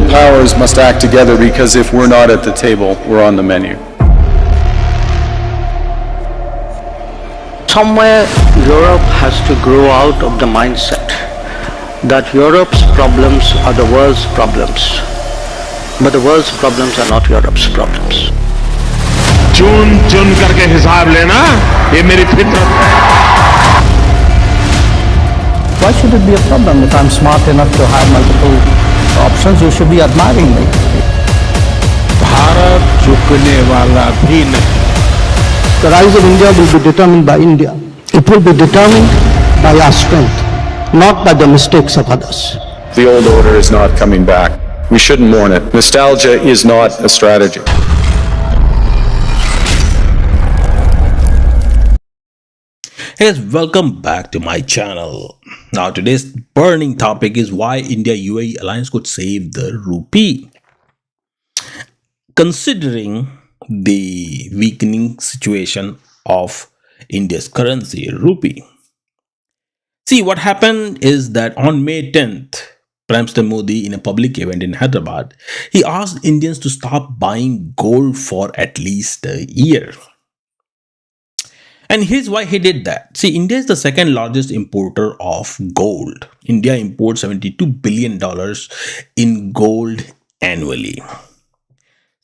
world powers must act together because if we're not at the table, we're on the menu. Somewhere Europe has to grow out of the mindset that Europe's problems are the world's problems, but the world's problems are not Europe's problems. चुन चुन करके हिसाब लेना ये मेरी फितरत है. Why should it be a problem if I'm smart enough to have multiple options? You should be admiring me. Bharat झुकने वाला भी नहीं. The rise of India will be determined by India. It will be determined by our strength, not by the mistakes of others. The old order is not coming back. We shouldn't mourn it. Nostalgia is not a strategy. Hey guys, welcome back to my channel. Now today's burning topic is why India-UAE alliance could save the rupee. Considering the weakening situation of India's currency, rupee. See, what happened is that on May 10th, Prime Minister Modi, in a public event in Hyderabad, he asked Indians to stop buying gold for at least a year. And here's why he did that. See, India is the second largest importer of gold. India imports $72 billion in gold annually.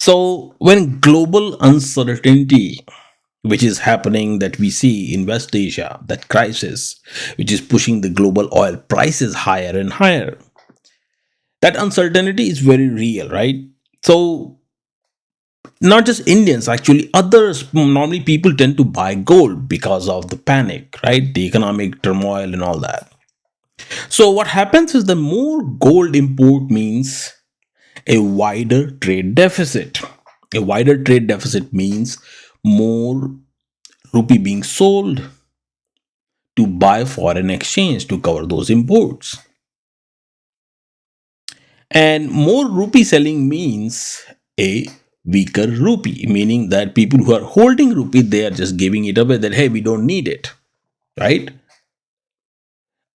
So when global uncertainty, which is happening, that we see in West Asia, that crisis, which is pushing the global oil prices higher and higher, that uncertainty is very real, right? So not just Indians, actually others, normally people tend to buy gold because of the panic, right? The economic turmoil and all that. So what happens is the more gold import means a wider trade deficit. A wider trade deficit means more rupee being sold to buy foreign exchange to cover those imports. And more rupee selling means a weaker rupee, meaning that people who are holding rupee, they are just giving it away, that hey, we don't need it, right?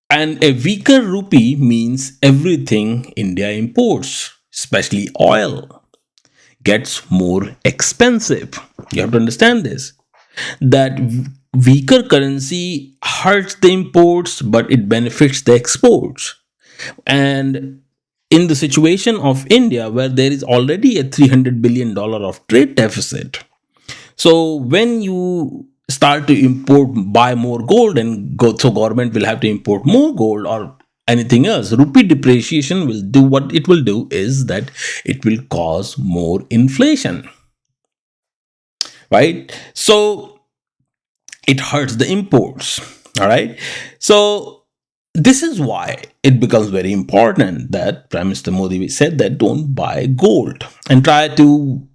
And a weaker rupee means everything India imports, especially oil, gets more expensive. You have to understand this, that weaker currency hurts the imports, but it benefits the exports. And in the situation of India, where there is already a $300 billion of trade deficit, so when you start to buy more gold and so government will have to import more gold or anything else, rupee depreciation will do what it will do is that it will cause more inflation, right? So it hurts the imports, all right? So this is why it becomes very important that Prime Minister Modi said that don't buy gold and try to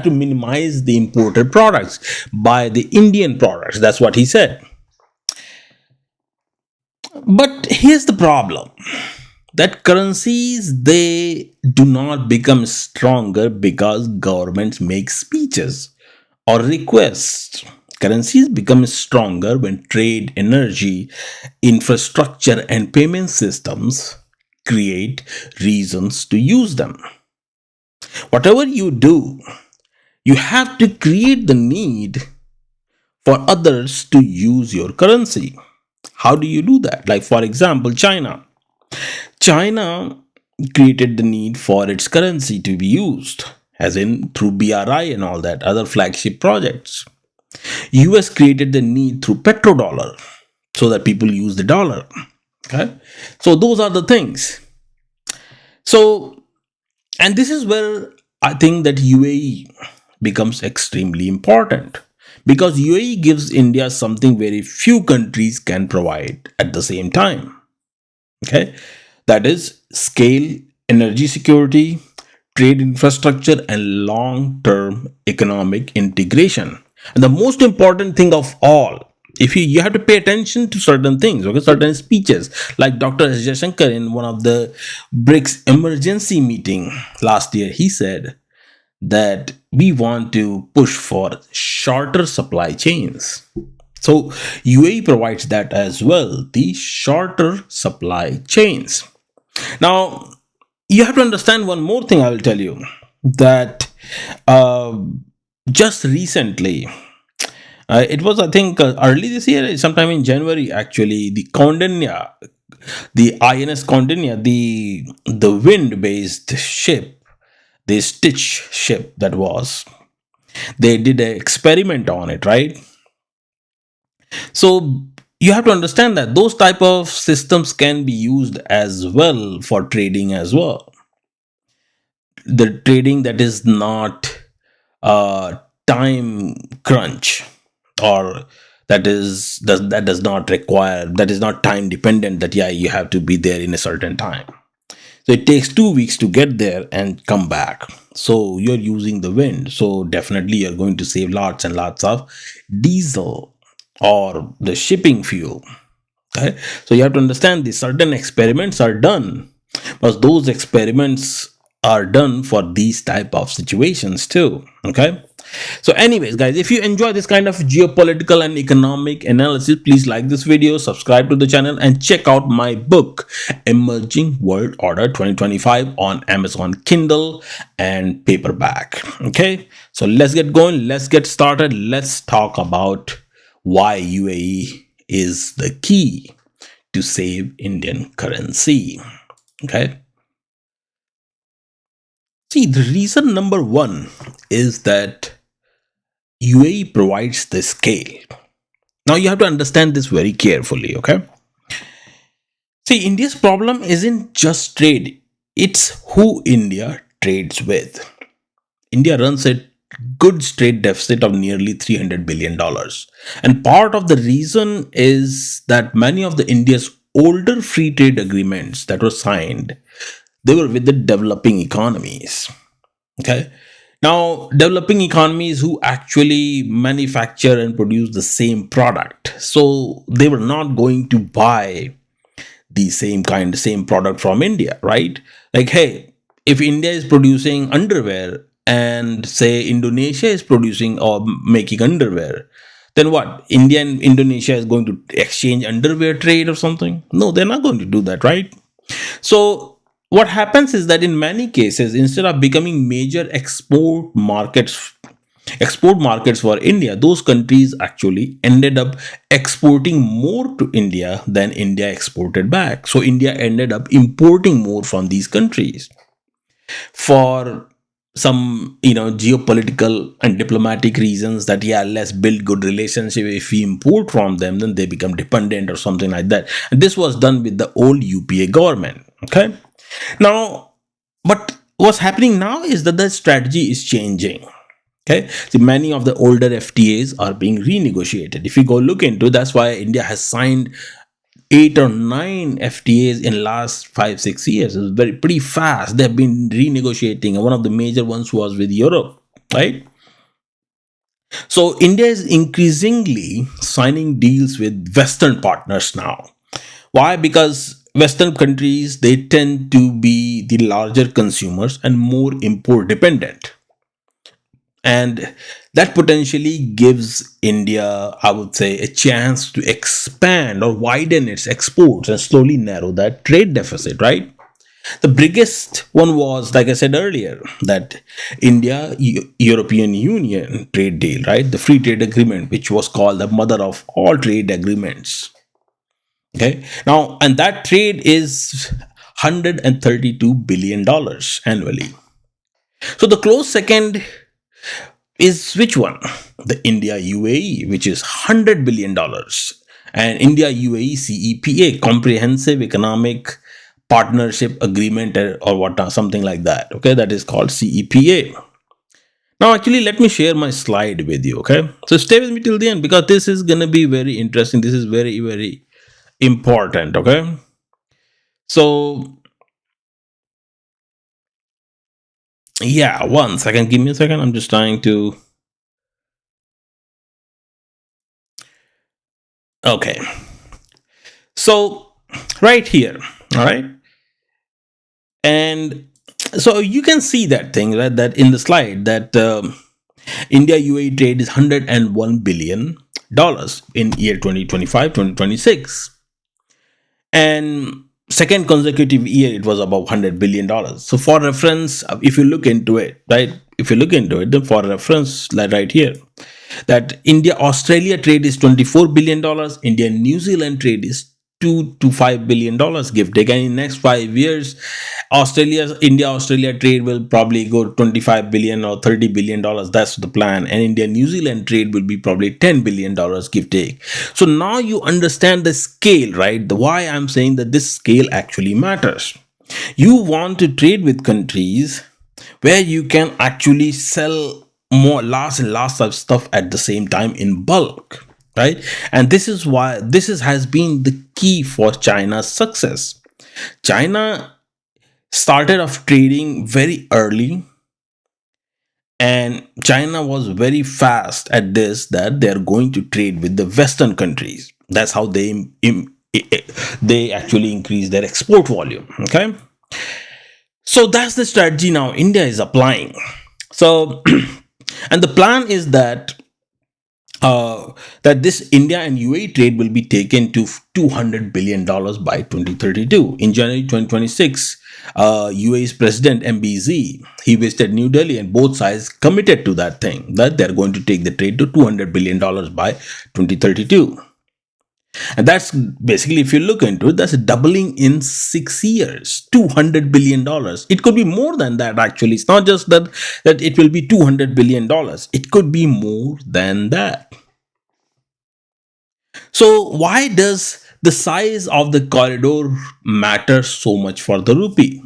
minimize the imported products, buy the Indian products. That's what he said. But here's the problem, that currencies, they do not become stronger because governments make speeches or requests. Currencies become stronger when trade, energy, infrastructure, and payment systems create reasons to use them. Whatever you do, you have to create the need for others to use your currency. How do you do that? Like, for example, China. China created the need for its currency to be used, as in through BRI and all that, other flagship projects. US created the need through petrodollar, so that people use the dollar. Okay, so those are the things. So, and this is where I think that UAE becomes extremely important, because UAE gives India something very few countries can provide at the same time. Okay, that is scale, energy security, trade infrastructure, and long-term economic integration. And the most important thing of all, if you have to pay attention to certain things, okay, certain speeches, like Dr. S. Jaishankar in one of the BRICS emergency meeting last year, he said that we want to push for shorter supply chains. So UAE provides that as well, the shorter supply chains. Now, you have to understand one more thing. I will tell you that uh, just recently, it was, I think, early this year, sometime in January, actually, the Condinia, the INS Condinia, the wind-based ship, the Stitch ship that was, they did an experiment on it, right? So you have to understand that those type of systems can be used as well for trading as well. The trading that is not time crunch, or that does not require, that is not time dependent, that yeah, you have to be there in a certain time. So it takes 2 weeks to get there and come back. So you're using the wind, so definitely you're going to save lots and lots of diesel or the shipping fuel. Okay, so you have to understand these certain experiments are done, but those experiments are done for these type of situations too. Okay, so anyways, guys, if you enjoy this kind of geopolitical and economic analysis, please like this video, subscribe to the channel, and check out my book Emerging World Order 2025 on Amazon Kindle and paperback. Okay, so let's get going, let's get started. Let's talk about why UAE is the key to save Indian currency. Okay, see, the reason number one is that UAE provides the scale. Now you have to understand this very carefully, okay? See, India's problem isn't just trade, it's who India trades with. India runs a goods trade deficit of nearly $300 billion. And part of the reason is that many of the India's older free trade agreements that were signed, they were with the developing economies. Okay. Now, developing economies who actually manufacture and produce the same product. So they were not going to buy the same product from India, right? Like, hey, if India is producing underwear and say Indonesia is producing or making underwear, then what? India and Indonesia is going to exchange underwear trade or something? No, they're not going to do that, right? So what happens is that in many cases, instead of becoming major export markets for India, those countries actually ended up exporting more to India than India exported back. So India ended up importing more from these countries for some geopolitical and diplomatic reasons, that yeah, let's build good relationship. If we import from them, then they become dependent or something like that. And this was done with the old UPA government. Okay, now, but what's happening now is that the strategy is changing. Okay, see, many of the older FTAs are being renegotiated. If you go look into, that's why India has signed 8 or 9 FTAs in last 5-6 years. It's very pretty fast. They've been renegotiating, and one of the major ones was with Europe, right? So India is increasingly signing deals with Western partners now. Why? Because Western countries, they tend to be the larger consumers and more import dependent. And that potentially gives India, I would say, a chance to expand or widen its exports and slowly narrow that trade deficit, right? The biggest one was, like I said earlier, that India European Union trade deal, right? The free trade agreement, which was called the mother of all trade agreements. Okay. Now, and that trade is $132 billion annually. So the close second is which one? The India UAE, which is $100 billion, and India UAE CEPA, Comprehensive Economic Partnership Agreement, or what, something like that. Okay, that is called CEPA. Now, actually, let me share my slide with you. Okay, so stay with me till the end, because this is gonna be very interesting. This is very, very important. Okay, so yeah, 1 second, give me a second. I'm just trying to. Okay, so right here, all right, and so you can see that thing, right, that in the slide, that India UAE trade is $101 billion in year 2025-2026. And second consecutive year it was above $100 billion. So for reference, if you look into it, right, if you look into it, then for reference, like right here, that India Australia trade is $24 billion, India New Zealand trade is $2 to $5 billion, give take, and in next 5 years India Australia trade will probably go 25 billion or $30 billion. That's the plan. And India New Zealand trade will be probably $10 billion, give take. So now you understand the scale, right? The why I'm saying that this scale actually matters. You want to trade with countries where you can actually sell more lots and lots of stuff at the same time in bulk, right? And this is why has been the key for China's success. China started off trading very early, and China was very fast at this, that they're going to trade with the Western countries. That's how they actually increase their export volume. Okay, so that's the strategy now India is applying. So and the plan is that that this India and UAE trade will be taken to $200 billion by 2032. In January 2026, UAE's president MBZ, he visited New Delhi, and both sides committed to that thing, that they're going to take the trade to $200 billion by 2032. And that's basically, if you look into it, that's doubling in 6 years, $200 billion. It could be more than that, actually. It's not just that it will be $200 billion. It could be more than that. So why does the size of the corridor matter so much for the rupee?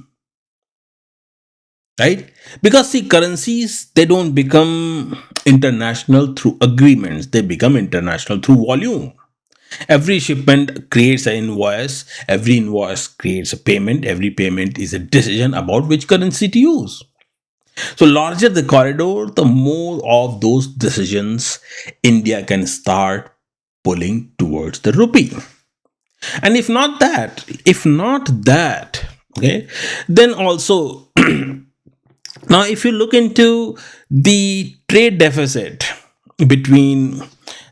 Right? Because see, currencies, they don't become international through agreements. They become international through volume. Every shipment creates an invoice. Every invoice creates a payment. Every payment is a decision about which currency to use. So larger the corridor, the more of those decisions India can start pulling towards the rupee. And if not that, okay, then also now if you look into the trade deficit between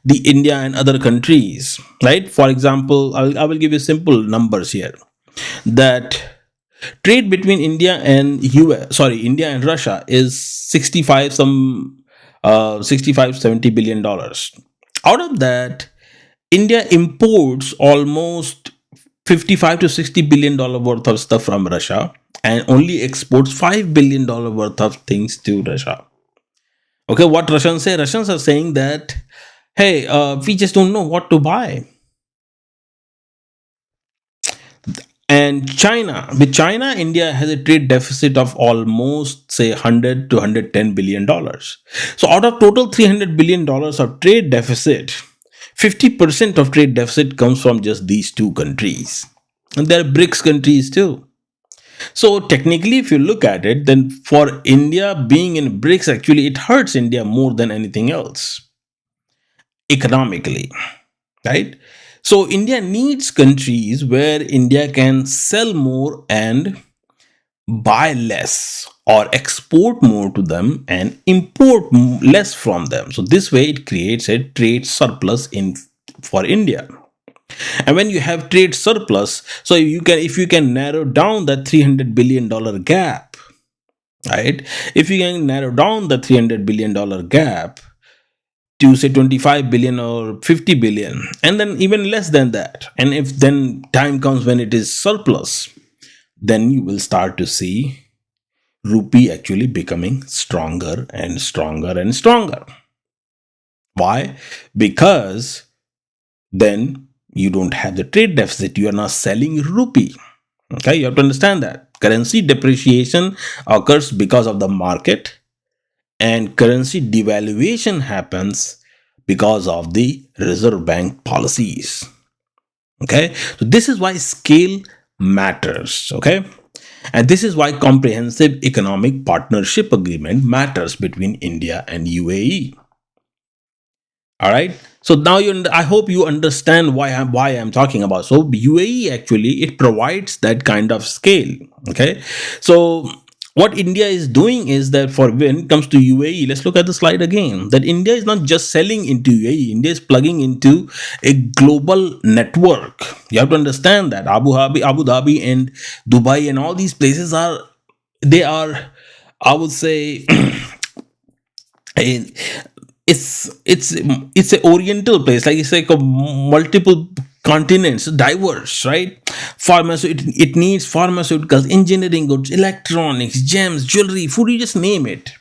the India and other countries, right? For example, I will give you simple numbers here. That trade between India and Russia is 70 billion dollars. Out of that, India imports almost 55 to 60 billion dollar worth of stuff from Russia, and only exports $5 billion worth of things to Russia. Okay, what Russians say? Russians are saying that, hey, we just don't know what to buy. And with China, India has a trade deficit of almost, say, 100 to 110 billion dollars. So out of total $300 billion of trade deficit, 50% of trade deficit comes from just these two countries. And there are BRICS countries too. So technically, if you look at it, then for India being in BRICS, actually, it hurts India more than anything else economically, right? So India needs countries where India can sell more and buy less, or export more to them and import less from them. So this way it creates a trade surplus for India. And when you have trade surplus, so if you can narrow down that $300 billion gap, right? If you can narrow down the $300 billion gap to say 25 billion or 50 billion, and then even less than that, and if then time comes when it is surplus, then you will start to see rupee actually becoming stronger and stronger and stronger. Why? Because then you don't have the trade deficit. You are not selling rupee. Okay, you have to understand that currency depreciation occurs because of the market, and currency devaluation happens because of the Reserve Bank policies. Okay, so this is why scale matters. Okay, and this is why comprehensive economic partnership agreement matters between India and UAE. All right. So now I hope you understand why I'm talking about. So UAE actually, it provides that kind of scale. Okay. So what India is doing is that for when it comes to UAE, let's look at the slide again. That India is not just selling into UAE, India is plugging into a global network. You have to understand that Abu Dhabi and Dubai and all these places they are, I would say, a- it's a oriental place, like it's like a multiple continents, diverse, right? It needs pharmaceuticals, engineering goods, electronics, gems, jewelry, food, you just name it.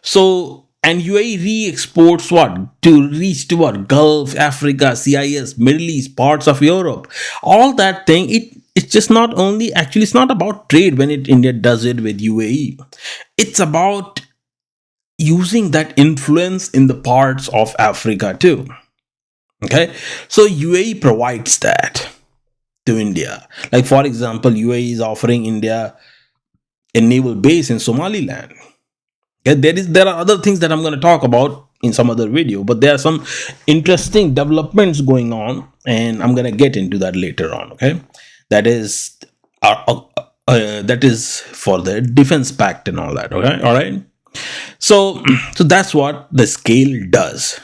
So, and UAE re-exports what to reach to what? Gulf, Africa, CIS, Middle East, parts of Europe, all that thing. It's just not only, actually it's not about trade when India does it with UAE. It's about using that influence in the parts of Africa too. Okay, so UAE provides that to India. Like for example, UAE is offering India a naval base in Somaliland. Okay, there are other things that I'm going to talk about in some other video, but there are some interesting developments going on, and I'm going to get into that later on. Okay, that is that is for the defense pact and all that. Okay, all right. So that's what the scale does.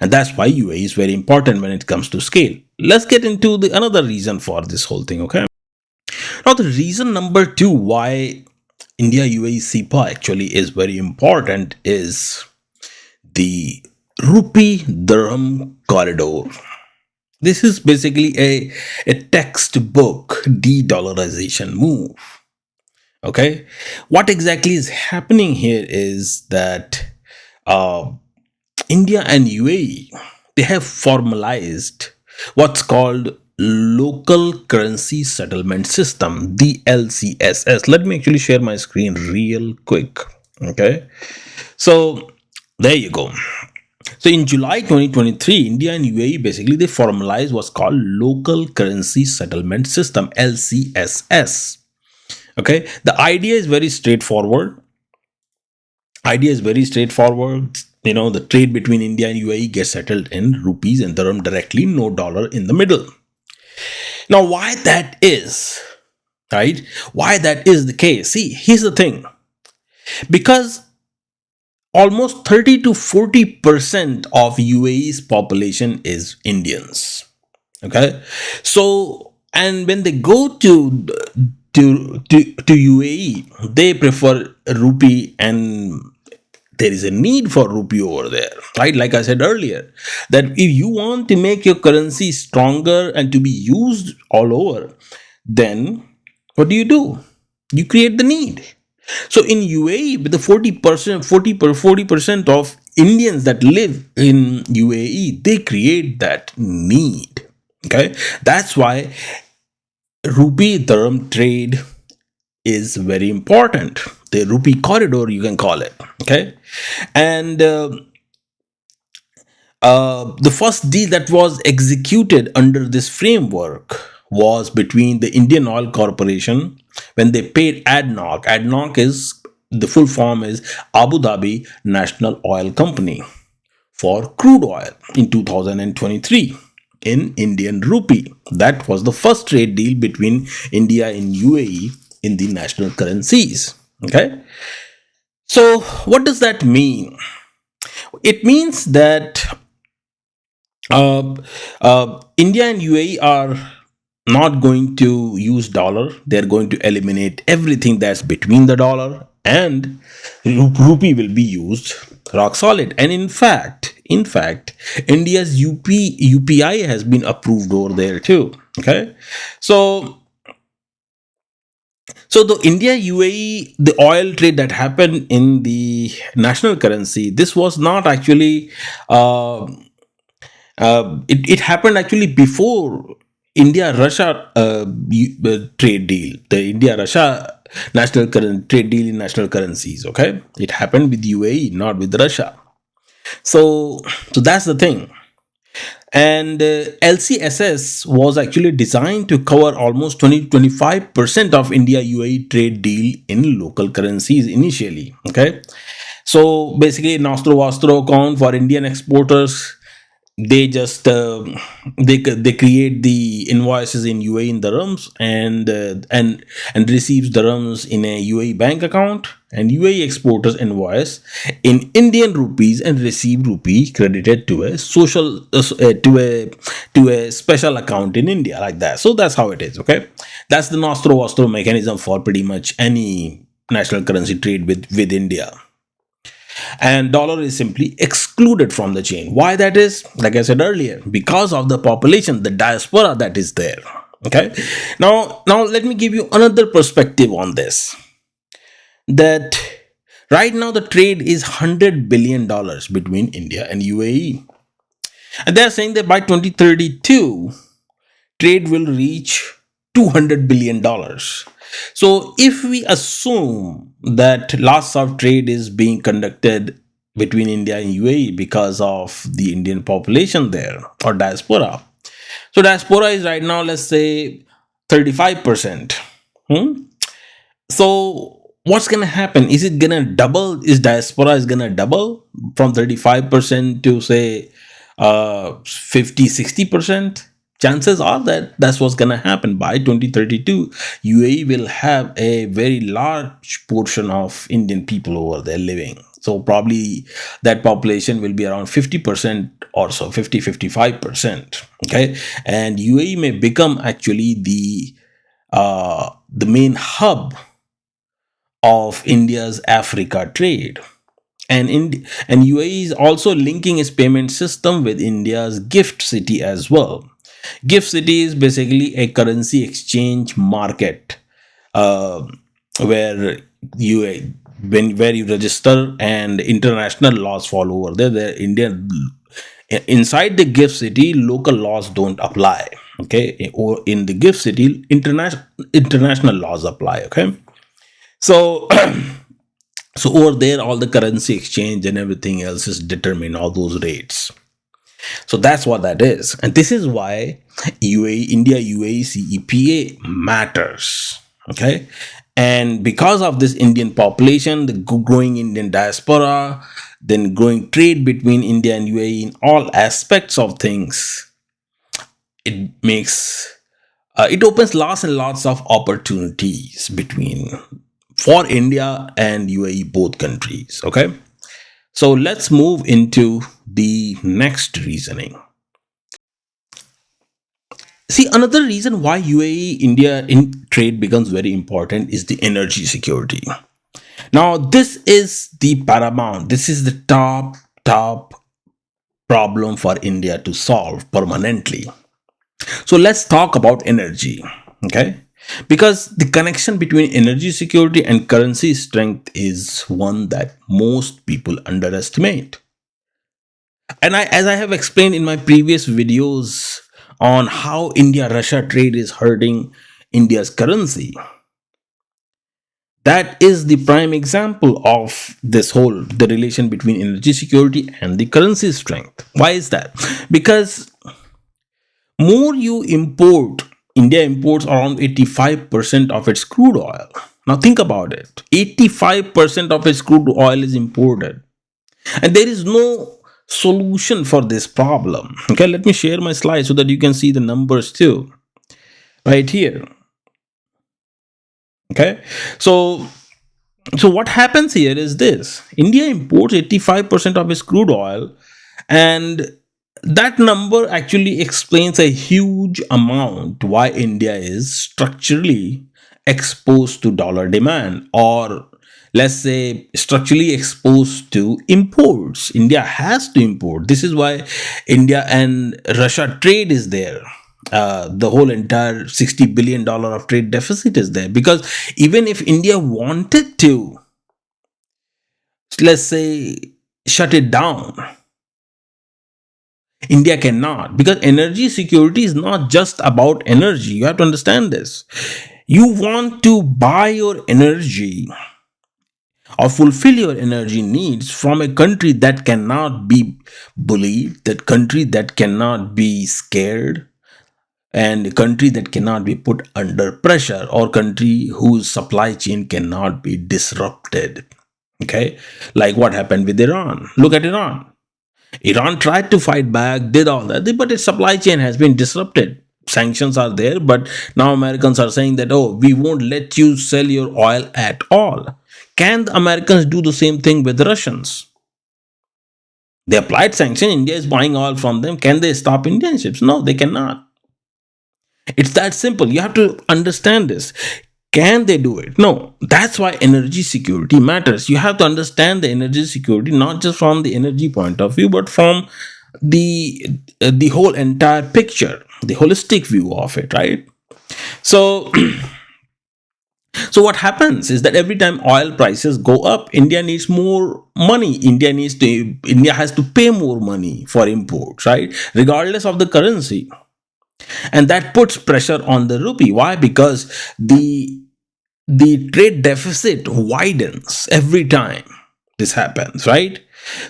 And that's why UAE is very important when it comes to scale. Let's get into the another reason for this whole thing, okay? Now, the reason number two why India UAE CEPA actually is very important is the Rupee Dirham corridor. This is basically a textbook de-dollarization move. Okay, what exactly is happening here is that India and UAE, they have formalized what's called local currency settlement system, the LCSS. Let me actually share my screen real quick. Okay, so there you go. So in July 2023, India and UAE basically they formalized what's called local currency settlement system, LCSS. Okay, the idea is very straightforward. The trade between India and UAE gets settled in rupees and dirham directly, no dollar in the middle. Now, why that is, right? Why that is the case? See, here's the thing. Because almost 30 to 40% of UAE's population is Indians. Okay, so and when they go to UAE, they prefer rupee, and there is a need for rupee over there, right? Like I said earlier, that if you want to make your currency stronger and to be used all over, then what do? You create the need. So in UAE, with the 40% of Indians that live in UAE, they create that need. Okay, that's why rupee dirham trade is very important. The rupee corridor, you can call it. Okay, and the first deal that was executed under this framework was between the Indian Oil Corporation when they paid ADNOC. ADNOC is, the full form is Abu Dhabi National Oil Company, for crude oil in 2023 in Indian rupee. That was the first trade deal between India and UAE in the national currencies. Okay, so what does that mean? It means that India and UAE are not going to use dollar. They're going to eliminate everything that's between the dollar, and rupee will be used rock solid. And in fact, India's UPI has been approved over there too. Okay, so the India UAE, the oil trade that happened in the national currency, this was not actually it happened actually before India Russia trade deal, the India Russia national trade deal in national currencies. Okay, it happened with UAE, not with Russia. So that's the thing. And LCSS was actually designed to cover almost 20-25% of India UAE trade deal in local currencies initially. Okay, so basically nostro vastro account for Indian exporters they just they create the invoices in UAE in dirhams, and receives dirhams in a UAE bank account, and UAE exporters invoice in Indian rupees and receive rupee credited to a social to a special account in India, like that. So that's how it is. Okay, that's the nostro vostro mechanism for pretty much any national currency trade with India. And dollar is simply excluded from the chain. Why that is? Like I said earlier, because of the population, the diaspora that is there. Okay, now let me give you another perspective on this, that right now the trade is $100 billion between India and UAE, and they're saying that by 2032 trade will reach $200 billion. So if we assume that lots of trade is being conducted between India and UAE because of the Indian population there, or diaspora. So diaspora is right now, let's say, 35%. So what's gonna happen? Is it gonna double? Is diaspora is gonna double from 35% to say 50-60%? Chances are that that's what's gonna happen. By 2032 UAE will have a very large portion of Indian people over there living. So probably that population will be around 50% or so, 50-55%. Okay, and UAE may become actually the main hub of India's Africa trade. And UAE is also linking its payment system with India's gift city as well. Gift city is basically a currency exchange market, where where you register and international laws fall over there. The Indian inside the gift city, local laws don't apply. Okay, or in the gift city, international laws apply. Okay, so so over there, all the currency exchange and everything else is determined, all those rates. So that's what that is. And this is why India UAE CEPA matters. Okay. And because of this Indian population, the growing Indian diaspora, then growing trade between India and UAE in all aspects of things, it makes it opens lots and lots of opportunities for India and UAE, both countries. Okay. So let's move into the next reasoning. See, another reason why UAE India in trade becomes very important is the energy security. Now, this is the paramount, this is the top problem for India to solve permanently. So let's talk about energy. Okay, because the connection between energy security and currency strength is one that most people underestimate. And as I have explained in my previous videos on how India-Russia trade is hurting India's currency, that is the prime example of the relation between energy security and the currency strength. Why is that? Because more you import, India imports around 85% of its crude oil. Now think about it. 85% of its crude oil is imported. And there is no solution for this problem. Okay, let me share my slide so that you can see the numbers too. Right here. Okay, so what happens here is this. India imports 85% of its crude oil, and that number actually explains a huge amount why India is structurally exposed to dollar demand, or let's say structurally exposed to imports. India has to import. This is why India and Russia trade is there. The whole entire $60 billion of trade deficit is there, because even if India wanted to, let's say, shut it down, India cannot, because energy security is not just about energy. You have to understand this. You want to buy your energy or fulfill your energy needs from a country that cannot be bullied, that country that cannot be scared, and a country that cannot be put under pressure, or country whose supply chain cannot be disrupted. Okay, like what happened with Iran. Look at Iran. Iran tried to fight back, did all that, but its supply chain has been disrupted. Sanctions are there, but now Americans are saying that, oh, we won't let you sell your oil at all. Can the Americans do the same thing with the Russians? They applied sanction, India is buying oil from them. Can they stop Indian ships? No, they cannot. It's that simple. You have to understand this. Can they do it? No. That's why energy security matters. You have to understand the energy security not just from the energy point of view, but from the whole entire picture, the holistic view of it, right? So so what happens is that every time oil prices go up, India needs more money. India has to pay more money for imports, right? Regardless of the currency. And that puts pressure on the rupee. Why? Because the trade deficit widens every time this happens, right?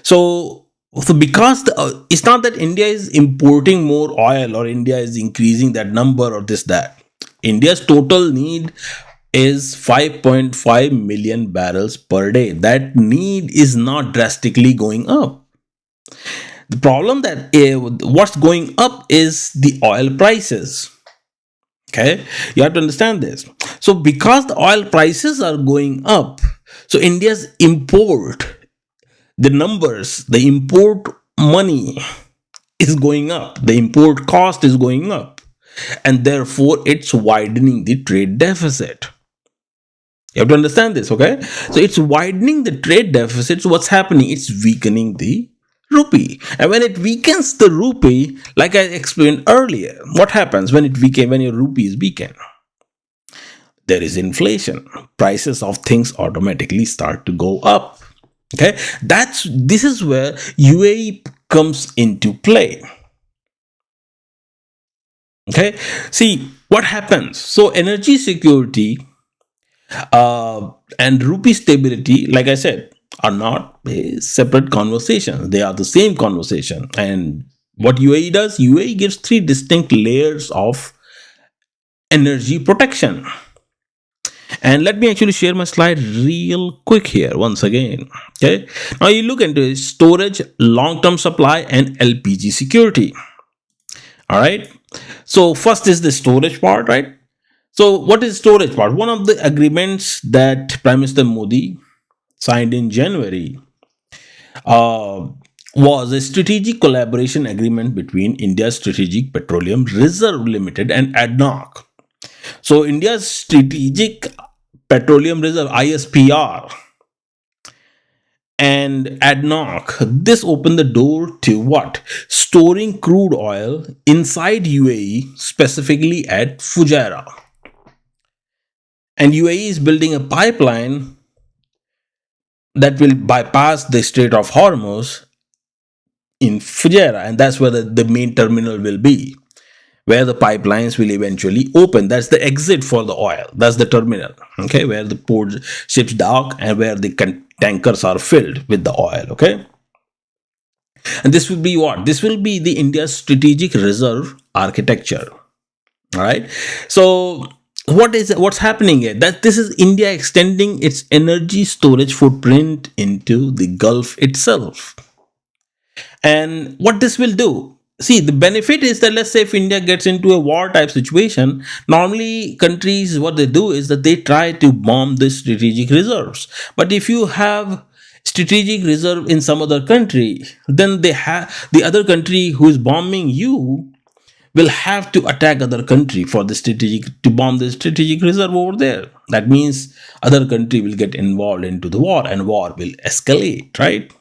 So because it's not that India is importing more oil or India is increasing that number or this that. India's total need is 5.5 million barrels per day. That need is not drastically going up. The problem that what's going up is the oil prices. Okay, you have to understand this. So because the oil prices are going up, so India's import, the numbers, the import money is going up, the import cost is going up, and therefore it's widening the trade deficit. You have to understand this, okay? So it's widening the trade deficit. So what's happening? It's weakening the rupee. And when it weakens the rupee, like I explained earlier, what happens when your rupee is weakened? There is inflation. Prices of things automatically start to go up. Okay? This is where UAE comes into play. Okay? See, what happens? So energy security and rupee stability, like I said, are not a separate conversation. They are the same conversation. And what UAE does, UAE gives 3 distinct layers of energy protection. And let me actually share my slide real quick here once again. Okay. Now you look into storage, long-term supply, and LPG security. All right. So first is the storage part, right? So what is storage part? One of the agreements that Prime Minister Modi signed in January was a strategic collaboration agreement between India's Strategic Petroleum Reserve Limited and ADNOC. So India's Strategic Petroleum Reserve, ISPR, and ADNOC, this opened the door to what? Storing crude oil inside UAE, specifically at Fujairah. And UAE is building a pipeline that will bypass the Strait of Hormuz in Fujairah, and that's where the main terminal will be, where the pipelines will eventually open. That's the exit for the oil. That's the terminal, okay, where the port ships dock and where the tankers are filled with the oil, okay. And this will be what? This will be the India's strategic reserve architecture. All right. So what's happening here? That this is India extending its energy storage footprint into the Gulf itself. And what this will do, see, the benefit is that, let's say if India gets into a war type situation, normally countries, what they do is that they try to bomb the strategic reserves. But if you have strategic reserve in some other country, then the other country who is bombing you will have to attack other country to bomb the strategic reserve over there. That means other country will get involved into the war and war will escalate, right?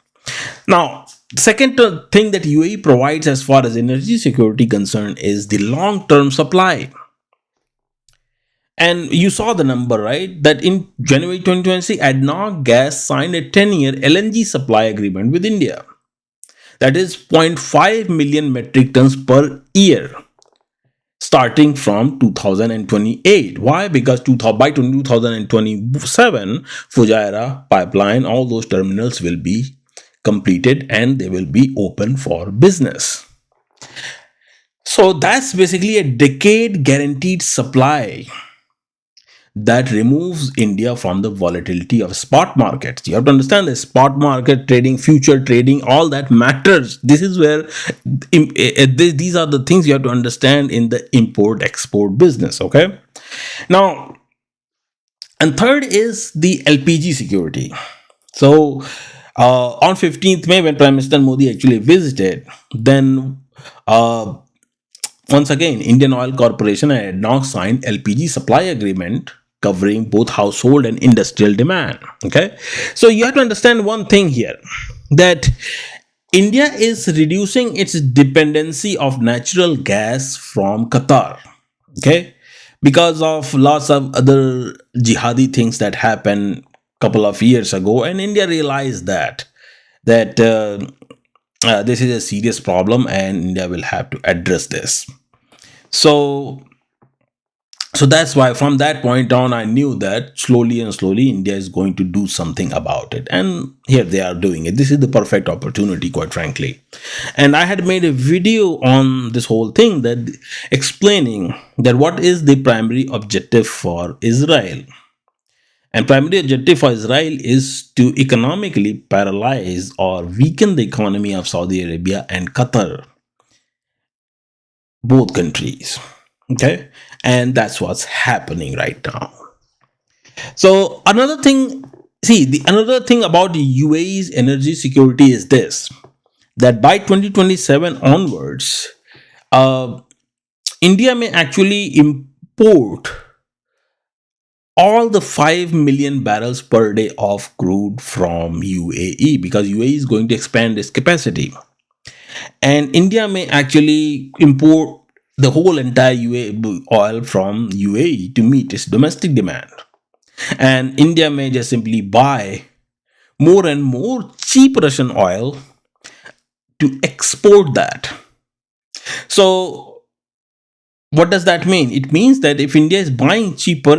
Now, second thing that UAE provides as far as energy security concerned is the long-term supply. And you saw the number, right? That in January 2020, ADNOC Gas signed a 10-year LNG supply agreement with India. That is 0.5 million metric tons per year, starting from 2028. Why? Because by 2027, Fujairah pipeline, all those terminals will be completed and they will be open for business. So that's basically a decade guaranteed supply. that removes India from the volatility of spot markets. You have to understand the spot market trading, future trading, all that matters. This is where these are the things you have to understand in the import export business. Okay. Now, and third is the LPG security. So, on 15th May, when Prime Minister Modi actually visited, then uh, once again, Indian Oil Corporation had now signed LPG supply agreement covering both household and industrial demand. Okay, so you have to understand one thing here, that India is reducing its dependency of natural gas from Qatar. Okay, because of lots of other jihadi things that happened couple of years ago, and India realized that this is a serious problem and India will have to address this. So so that's why from that point on I knew that slowly and slowly India is going to do something about it, and here they are doing it. This is the perfect opportunity, quite frankly. And I had made a video on this whole thing, that explaining that what is the primary objective for Israel. And primary objective for Israel is to economically paralyze or weaken the economy of Saudi Arabia and Qatar, both countries. Okay, and that's what's happening right now. So another thing, see, the another thing about the UAE's energy security is this: that by 2027 onwards, uh, India may actually import all the 5 million barrels per day of crude from UAE, because UAE is going to expand its capacity. And India may actually import the whole entire UAE oil from UAE to meet its domestic demand. And India may just simply buy more and more cheap Russian oil to export that. So what does that mean? It means that if India is buying cheaper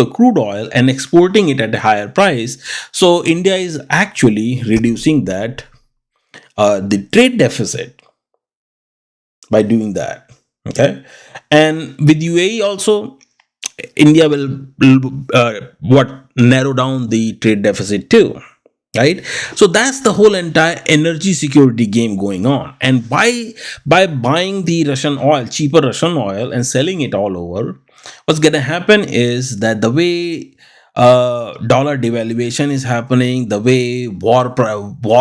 crude oil and exporting it at a higher price, so India is actually reducing that the trade deficit by doing that. Okay, and with UAE also, India will what narrow down the trade deficit too, right? So that's the whole entire energy security game going on. And by buying the Russian oil, cheaper Russian oil, and selling it all over, what's going to happen is that the way dollar devaluation is happening, the way war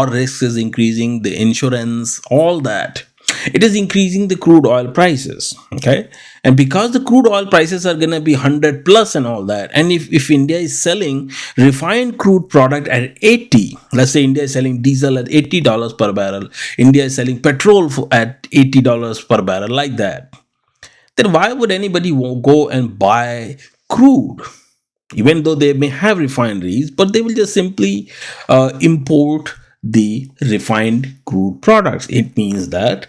risk is increasing, the insurance, all that, it is increasing the crude oil prices. Okay, and because the crude oil prices are going to be 100 plus and all that, and if India is selling refined crude product at 80, let's say India is selling diesel at $80 per barrel, India is selling petrol at $80 per barrel, like that, then why would anybody go and buy crude? Even though they may have refineries, but they will just simply import the refined crude products. It means that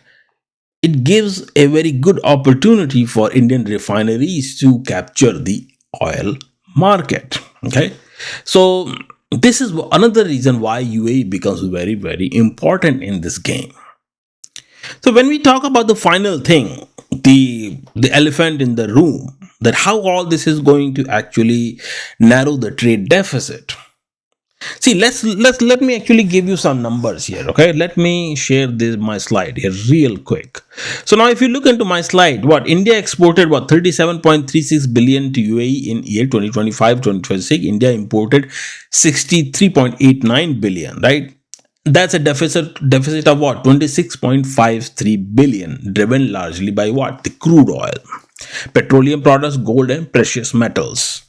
it gives a very good opportunity for Indian refineries to capture the oil market. Okay, so this is another reason why UAE becomes very, very important in this game. So when we talk about the final thing, the elephant in the room, that how all this is going to actually narrow the trade deficit. See, let me actually give you some numbers here. Okay, let me share this my slide here real quick. So now if you look into my slide, what India exported, what 37.36 billion to UAE in year 2025-2026. India imported 63.89 billion, right? That's a deficit of what, 26.53 billion, driven largely by what, the crude oil, petroleum products, gold, and precious metals.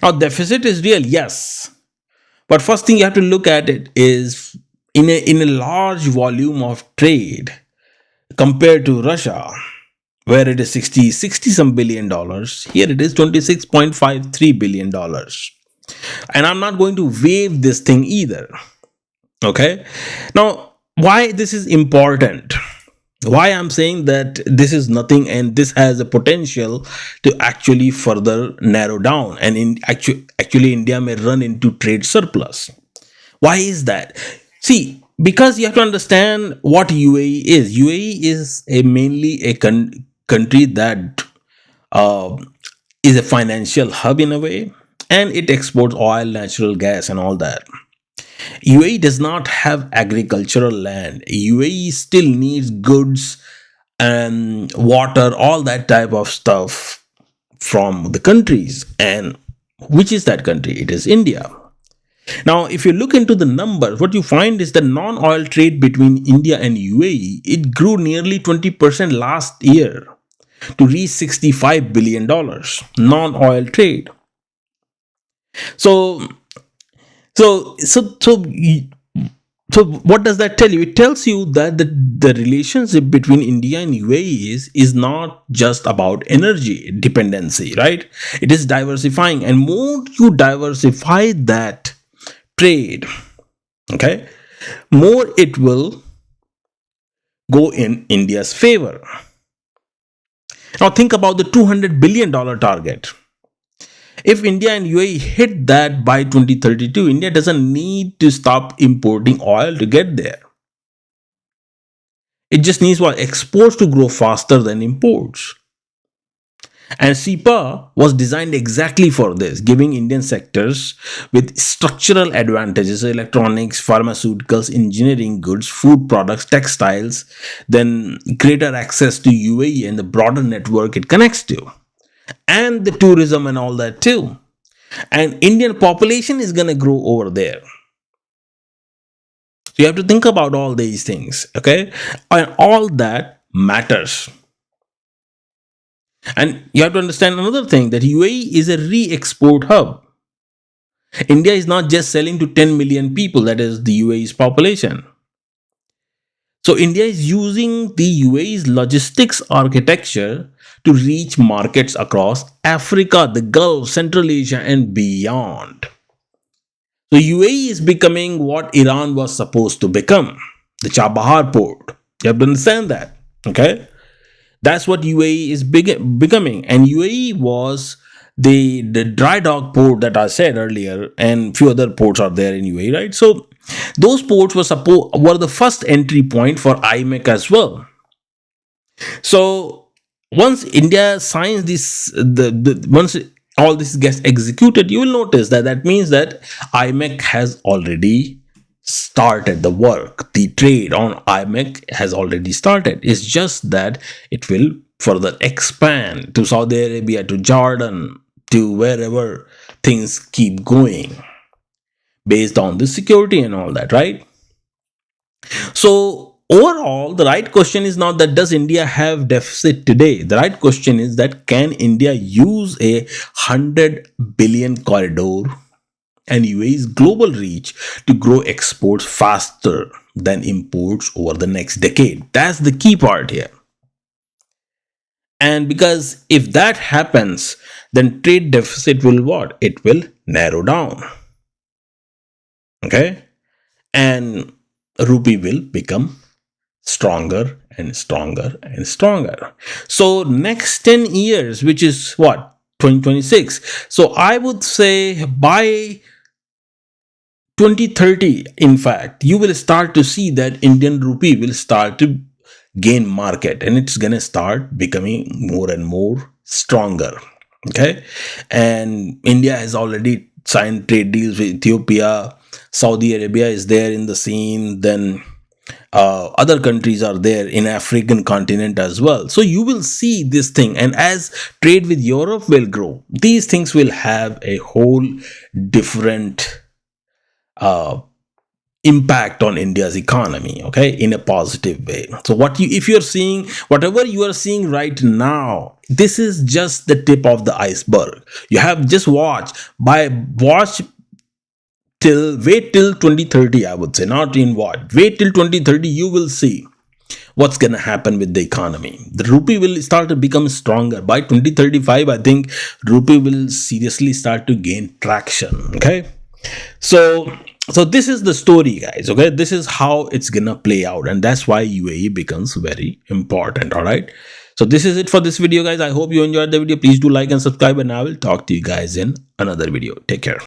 Now deficit is real, yes, but first thing you have to look at it is in a large volume of trade compared to Russia, where it is 60 some billion dollars. Here it is $26.53 billion. And I'm not going to waive this thing either. Okay. Now, why this is important? Why I'm saying that this is nothing and this has a potential to actually further narrow down, and actually India may run into trade surplus. Why is that? See, because you have to understand what UAE is. UAE is mainly a country that uh, is a financial hub in a way, and it exports oil, natural gas, and all that. UAE does not have agricultural land. UAE still needs goods and water, all that type of stuff from the countries. And which is that country? It is India. Now, if you look into the numbers, what you find is the non-oil trade between India and UAE, it grew nearly 20% last year to reach $65 billion non-oil trade. So what does that tell you? It tells you that the relationship between India and UAE is not just about energy dependency, right? It is diversifying, and more you diversify that trade, okay, more it will go in India's favor. Now think about the $200 billion target. If India and UAE hit that by 2032, India doesn't need to stop importing oil to get there. It just needs what? Exports to grow faster than imports. And CEPA was designed exactly for this, giving Indian sectors with structural advantages: electronics, pharmaceuticals, engineering goods, food products, textiles, then greater access to UAE and the broader network it connects to, and the tourism and all that too. And Indian population is going to grow over there. So you have to think about all these things, okay? And all that matters. And you have to understand another thing, that UAE is a re-export hub. India is not just selling to 10 million people, that is the UAE's population. So India is using the UAE's logistics architecture to reach markets across Africa, the Gulf, Central Asia, and beyond. So UAE is becoming what Iran was supposed to become, the Chabahar port. You have to understand that, okay? That's what UAE is becoming. And UAE was the dry dock port that I said earlier, and few other ports are there in UAE, right? So those ports were the first entry point for IMEC as well. So once India signs this, once all this gets executed, you will notice that means that IMEC has already started the work. The trade on IMEC has already started. It's just that it will further expand to Saudi Arabia, to Jordan, to wherever things keep going based on the security and all that, right? So overall, the right question is not that does India have deficit today. The right question is that can India use a 100 billion corridor and UAE's global reach to grow exports faster than imports over the next decade? That's the key part here. And because if that happens, then trade deficit will what? It will narrow down. Okay? And Rupee will become stronger and stronger and stronger. So next 10 years, which is what? 2026. So I would say by 2030, in fact, you will start to see that Indian rupee will start to gain market, and it's going to start becoming more and more stronger. Okay. And India has already signed trade deals with Ethiopia. Saudi Arabia is there in the scene. Then other countries are there in African continent as well. So you will see this thing, and as trade with Europe will grow, these things will have a whole different impact on India's economy, okay, in a positive way. So if you're seeing whatever you are seeing right now, this is just the tip of the iceberg. You have just wait till 2030, I would say, not in wait till 2030, you will see what's going to happen with the economy. The rupee will start to become stronger. By 2035, I think rupee will seriously start to gain traction. Okay. So this is the story, guys. Okay. This is how it's going to play out. And that's why UAE becomes very important. All right. So this is it for this video, guys. I hope you enjoyed the video. Please do like and subscribe, and I will talk to you guys in another video. Take care.